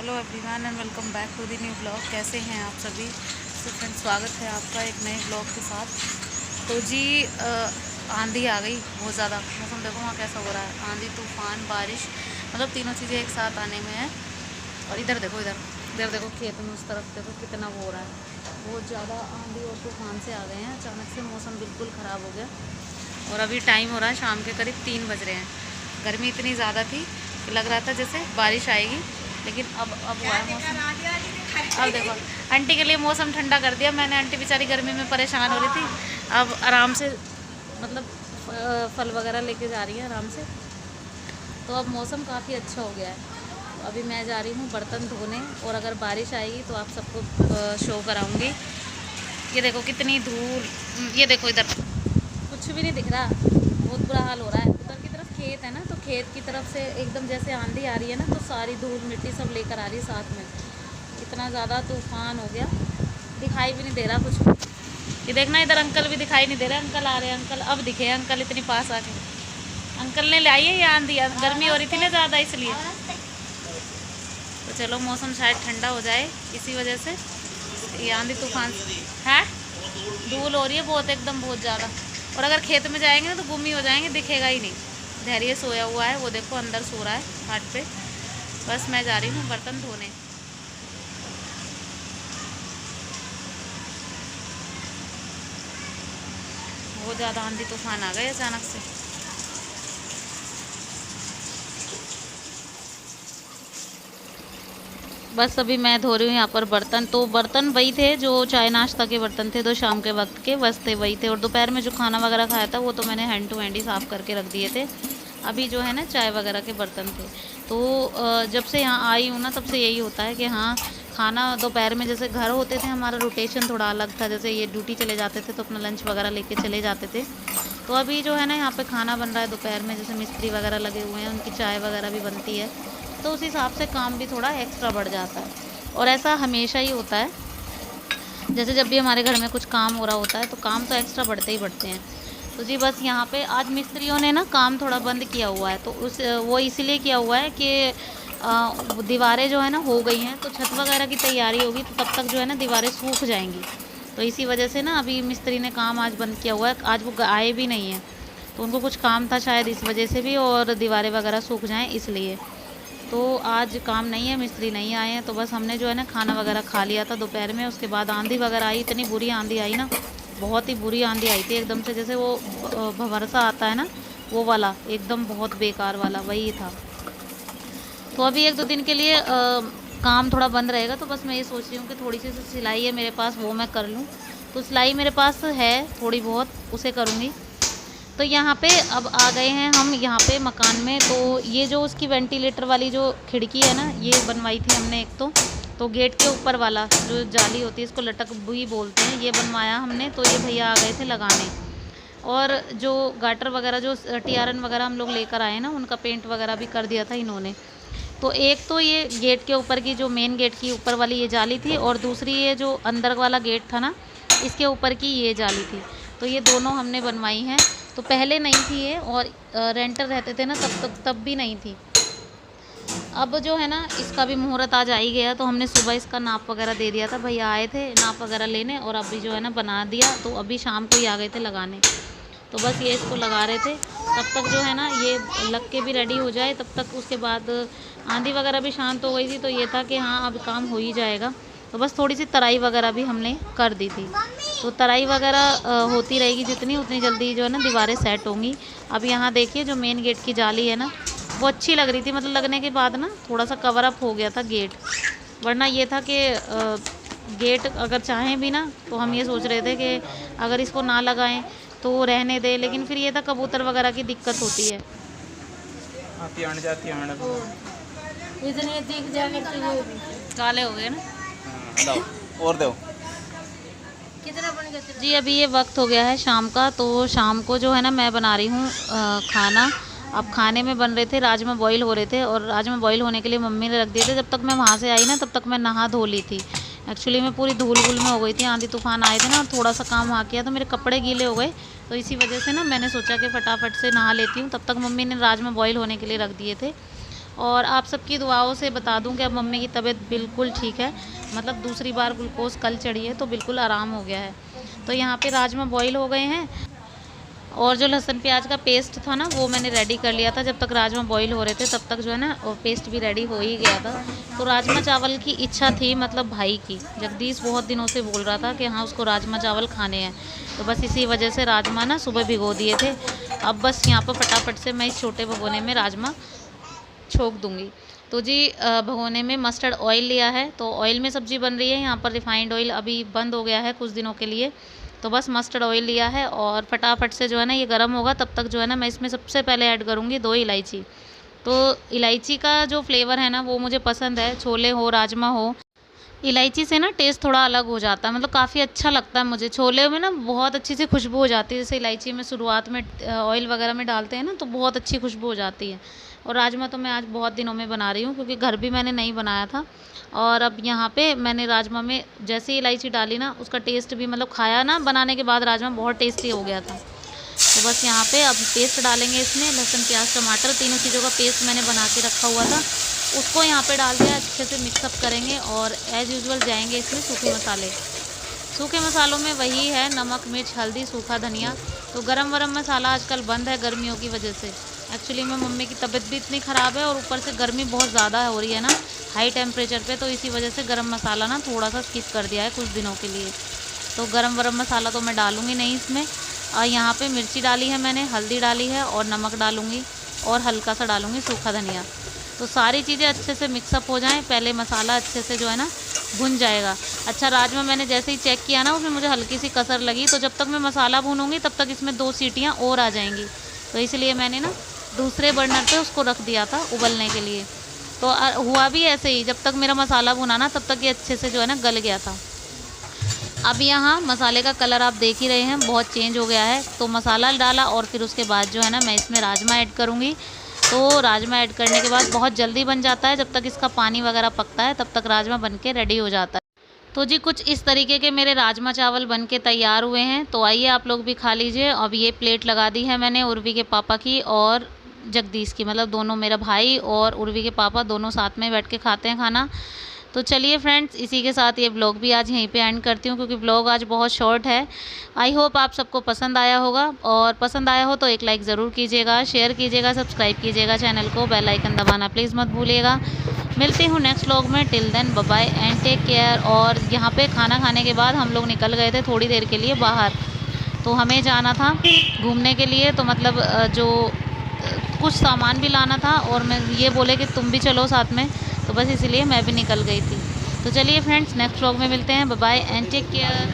Hello everyone and welcome back to the new blog. कैसे हैं आप सभी। तो फ्रेंड्स, स्वागत है आपका एक नए ब्लॉग के साथ। तो जी आंधी आ गई बहुत ज़्यादा। मौसम देखो वहाँ कैसा हो रहा है, आंधी तूफान बारिश, मतलब तीनों चीज़ें एक साथ आने में है। और इधर देखो, इधर देखो खेत में उस तरफ देखो कितना वो हो रहा है। बहुत ज़्यादा आंधी और तूफान से आ गए हैं, अचानक से मौसम बिल्कुल ख़राब हो गया। और अभी टाइम हो रहा है शाम के करीब 3 बज रहे हैं। गर्मी इतनी ज़्यादा थी कि लग रहा था जैसे बारिश आएगी, लेकिन अब हुआ है मौसम। अब देखो आंटी के लिए मौसम ठंडा कर दिया मैंने। आंटी बेचारी गर्मी में परेशान हो रही थी, अब आराम से मतलब फल वगैरह लेके जा रही है आराम से। तो अब मौसम काफ़ी अच्छा हो गया है। तो अभी मैं जा रही हूँ बर्तन धोने, और अगर बारिश आएगी तो आप सबको शो कराऊंगी। ये देखो कितनी धूल, ये देखो इधर कुछ भी नहीं दिख रहा, बहुत बुरा हाल हो रहा है। उधर की तरफ खेत है ना, तो खेत की तरफ से एकदम जैसे आंधी आ रही है ना, तो सारी धूल मिट्टी सब लेकर आ रही है साथ में। इतना ज़्यादा तूफान हो गया, दिखाई भी नहीं दे रहा कुछ भी। ये देखना इधर अंकल भी दिखाई नहीं दे रहे। अंकल आ रहे हैं, अंकल अब दिखे अंकल इतनी पास आके। अंकल ने लाई है ये आंधी, गर्मी हो रही थी ना ज़्यादा इसलिए। तो चलो मौसम शायद ठंडा हो जाए इसी वजह से, ये आंधी तूफान है। धूल हो रही है बहुत, एकदम बहुत ज़्यादा। और अगर खेत में जाएंगे ना तो गुम ही हो जाएंगे, दिखेगा ही नहीं। धैर्य सोया हुआ है, वो देखो अंदर सो रहा है खाट पे। बस मैं जा रही हूँ बर्तन धोने। बहुत ज़्यादा आंधी तूफान आ गए अचानक से। बस अभी मैं धो रही हूँ यहाँ पर बर्तन। तो बर्तन वही थे जो चाय नाश्ता के बर्तन थे, तो शाम के वक्त के बस थे वही थे। और दोपहर में जो खाना वगैरह खाया था वो तो मैंने हैंड टू हैंड ही साफ़ करके रख दिए थे। अभी जो है ना चाय वगैरह के बर्तन थे। तो जब से यहाँ आई हूँ ना तब से यही होता है कि हाँ, खाना दोपहर में जैसे घर होते थे हमारा रोटेशन थोड़ा अलग था। जैसे ये ड्यूटी चले जाते थे तो अपना लंच वगैरह लेके चले जाते थे। तो अभी जो है ना यहाँ पे खाना बन रहा है दोपहर में, जैसे मिस्त्री वगैरह लगे हुए हैं, उनकी चाय वगैरह भी बनती है। तो उस हिसाब से काम भी थोड़ा एक्स्ट्रा बढ़ जाता है। और ऐसा हमेशा ही होता है, जैसे जब भी हमारे घर में कुछ काम हो रहा होता है तो काम तो एक्स्ट्रा बढ़ते ही बढ़ते हैं। तो जी बस यहाँ पे आज मिस्त्रियों ने ना काम थोड़ा बंद किया हुआ है। तो उस वो इसीलिए किया हुआ है कि दीवारें जो है ना हो गई हैं, तो छत वगैरह की तैयारी होगी, तो तब तक जो है ना दीवारें सूख जाएंगी। तो इसी वजह से ना अभी मिस्त्री ने काम आज बंद किया हुआ है। आज वो आए भी नहीं हैं, तो उनको कुछ काम था शायद इस वजह से भी, और दीवारें वगैरह सूख जाएँ इसलिए। तो आज काम नहीं है, मिस्त्री नहीं आए हैं। तो बस हमने जो है ना खाना वगैरह खा लिया था दोपहर में। उसके बाद आंधी वगैरह आई, इतनी बुरी आंधी आई ना, बहुत ही बुरी आंधी आई थी एकदम से। जैसे वो भंवरसा आता है ना, वो वाला एकदम बहुत बेकार वाला वही था। तो अभी 1-2 दिन के लिए काम थोड़ा बंद रहेगा। तो बस मैं ये सोच रही हूँ कि थोड़ी सी सिलाई है मेरे पास, वो मैं कर लूँ। तो सिलाई मेरे पास है थोड़ी बहुत, उसे करूँगी। तो यहाँ पे अब आ गए हैं हम यहाँ पे मकान में। तो ये जो उसकी वेंटिलेटर वाली जो खिड़की है ना, ये बनवाई थी हमने एक। तो गेट के ऊपर वाला जो जाली होती है, इसको लटक भी बोलते हैं, ये बनवाया हमने। तो ये भैया आ गए थे लगाने। और जो गाटर वगैरह जो टीआरएन वगैरह हम लोग लेकर आए ना, उनका पेंट वगैरह भी कर दिया था इन्होंने। तो एक तो ये गेट के ऊपर की जो मेन गेट की ऊपर वाली ये जाली थी, और दूसरी ये जो अंदर वाला गेट था ना, इसके ऊपर की ये जाली थी। तो ये दोनों हमने बनवाई हैं। तो पहले नहीं थी ये, और रेंटर रहते थे ना तब भी नहीं थी। अब जो है ना इसका भी मुहूर्त आज आ ही गया। तो हमने सुबह इसका नाप वगैरह दे दिया था, भैया आए थे नाप वगैरह लेने, और अभी जो है ना बना दिया। तो अभी शाम को ही आ गए थे लगाने। तो बस ये इसको लगा रहे थे। तब तक जो है ना ये लग के भी रेडी हो जाए, तब तक उसके बाद आंधी वगैरह भी शांत हो गई थी। तो ये था कि हाँ अब काम हो ही जाएगा। तो बस थोड़ी सी तराई वगैरह भी हमने कर दी थी। तो तराई वगैरह होती रहेगी जितनी, उतनी जल्दी जो है ना दीवारें सेट होंगी। अब यहाँ देखिए जो मेन गेट की जाली है ना, वो अच्छी लग रही थी। मतलब लगने के बाद ना थोड़ा सा कवर अप हो गया था गेट। वरना ये था कि गेट अगर चाहें भी ना, तो हम ये सोच रहे थे कि अगर इसको ना लगाएं तो रहने दे, लेकिन फिर ये था कबूतर वगैरह की दिक्कत होती है। इतने दिख जाने काले हो गए ना। और दो कितना बन गया जी। अभी ये वक्त हो गया है शाम का। तो शाम को जो है ना मैं बना रही हूँ खाना। अब खाने में बन रहे थे राजमा, बॉईल हो रहे थे, और राजमा बॉईल होने के लिए मम्मी ने रख दिए थे। जब तक मैं वहाँ से आई ना तब तक मैं नहा धो ली थी। एक्चुअली मैं पूरी धूल वूल में हो गई थी, आंधी तूफान आए थे ना, और थोड़ा सा काम वहाँ किया तो मेरे कपड़े गीले हो गए। तो इसी वजह से ना मैंने सोचा कि फटाफट से नहा लेती हूँ। तब तक मम्मी ने राजमा बॉईल होने के लिए रख दिए थे। और आप सबकी दुआओं से बता दूं कि अब मम्मी की तबीयत बिल्कुल ठीक है, मतलब दूसरी बार ग्लूकोज कल चढ़ी है तो बिल्कुल आराम हो गया है। तो यहाँ पे राजमा बॉईल हो गए हैं और जो लहसुन प्याज का पेस्ट था ना वो मैंने रेडी कर लिया था। जब तक राजमा बॉईल हो रहे थे तब तक जो है ना वो पेस्ट भी रेडी हो ही गया था। तो राजमा चावल की इच्छा थी, मतलब भाई की, जगदीश बहुत दिनों से बोल रहा था कि हाँ उसको राजमा चावल खाने हैं, तो बस इसी वजह से राजमा ना सुबह भिगो दिए थे। अब बस यहाँ पर फटाफट से मैं इस छोटे भगोने में राजमा छोंक दूँगी। तो जी भगोने में मस्टर्ड ऑयल लिया है, तो ऑयल में सब्ज़ी बन रही है। यहाँ पर रिफाइंड ऑयल अभी बंद हो गया है कुछ दिनों के लिए, तो बस मस्टर्ड ऑयल लिया है और फटाफट से जो है ना ये गर्म होगा। तब तक जो है ना मैं इसमें सबसे पहले ऐड करूँगी 2 इलायची। तो इलायची का जो फ्लेवर है ना वो मुझे पसंद है, छोले हो राजमा हो, इलायची से ना टेस्ट थोड़ा अलग हो जाता है, मतलब काफ़ी अच्छा लगता है मुझे। छोले में ना बहुत अच्छी सी खुशबू हो जाती है, जैसे इलायची में शुरुआत में ऑयल वगैरह में डालते हैं ना तो बहुत अच्छी खुशबू हो जाती है। और राजमा तो मैं आज बहुत दिनों में बना रही हूँ क्योंकि घर भी मैंने नहीं बनाया था। और अब यहाँ पे मैंने राजमा में जैसे ही इलायची डाली ना उसका टेस्ट भी, मतलब खाया ना बनाने के बाद राजमा बहुत टेस्टी हो गया था। तो बस यहाँ पे अब पेस्ट डालेंगे इसमें, लहसुन प्याज टमाटर तीनों चीज़ों का पेस्ट मैंने बना के रखा हुआ था, उसको यहाँ पे डाल दिया, अच्छे से मिक्सअप करेंगे। और एज़ यूजुअल जाएंगे इसमें सूखे मसाले। सूखे मसालों में वही है नमक मिर्च हल्दी सूखा धनिया। तो गरम मसाला आजकल बंद है गर्मियों की वजह से। एक्चुअली में मम्मी की तबीयत भी इतनी ख़राब है और ऊपर से गर्मी बहुत ज़्यादा हो रही है ना हाई टेम्परेचर पे, तो इसी वजह से गरम मसाला ना थोड़ा सा स्किप कर दिया है कुछ दिनों के लिए। तो गरम मसाला तो मैं डालूँगी नहीं इसमें। और यहाँ पे मिर्ची डाली है मैंने, हल्दी डाली है और नमक डालूँगी और हल्का सा डालूँगी सूखा धनिया। तो सारी चीज़ें अच्छे से मिक्सअप हो जाएं, पहले मसाला अच्छे से जो है ना भुन जाएगा। अच्छा राजमा मैंने जैसे ही चेक किया ना उसमें मुझे हल्की सी कसर लगी, तो जब तक मैं मसाला भूनूंगी तब तक इसमें 2 सीटियाँ और आ जाएंगी, तो इसलिए मैंने ना दूसरे बर्नर पे उसको रख दिया था उबलने के लिए। तो हुआ भी ऐसे ही, जब तक मेरा मसाला भुना ना तब तक ये अच्छे से जो है ना गल गया था। अब यहाँ मसाले का कलर आप देख ही रहे हैं बहुत चेंज हो गया है। तो मसाला डाला और फिर उसके बाद जो है ना मैं इसमें राजमा ऐड करूँगी। तो राजमा ऐड करने के बाद बहुत जल्दी बन जाता है, जब तक इसका पानी वगैरह पकता है तब तक राजमा बन के रेडी हो जाता है। तो जी कुछ इस तरीके के मेरे राजमा चावल बन के तैयार हुए हैं, तो आइए आप लोग भी खा लीजिए। अब ये प्लेट लगा दी है मैंने उर्वी के पापा की और जगदीश की, मतलब दोनों, मेरा भाई और उर्वी के पापा दोनों साथ में बैठ के खाते हैं खाना। तो चलिए फ्रेंड्स, इसी के साथ ये ब्लॉग भी आज यहीं पे एंड करती हूँ क्योंकि ब्लॉग आज बहुत शॉर्ट है। आई होप आप सबको पसंद आया होगा, और पसंद आया हो तो एक लाइक ज़रूर कीजिएगा, शेयर कीजिएगा, सब्सक्राइब कीजिएगा चैनल को, बेल आइकन दबाना प्लीज़ मत भूलिएगा। मिलती हूँ नेक्स्ट व्लॉग में, till then bye bye and take care. और यहाँ पे खाना खाने के बाद हम लोग निकल गए थे थोड़ी देर के लिए बाहर, तो हमें जाना था घूमने के लिए, तो मतलब जो कुछ सामान भी लाना था और मैं ये बोले कि तुम भी चलो साथ में, तो बस इसीलिए मैं भी निकल गई थी। तो चलिए फ्रेंड्स नेक्स्ट व्लॉग में मिलते हैं, bye bye and take care.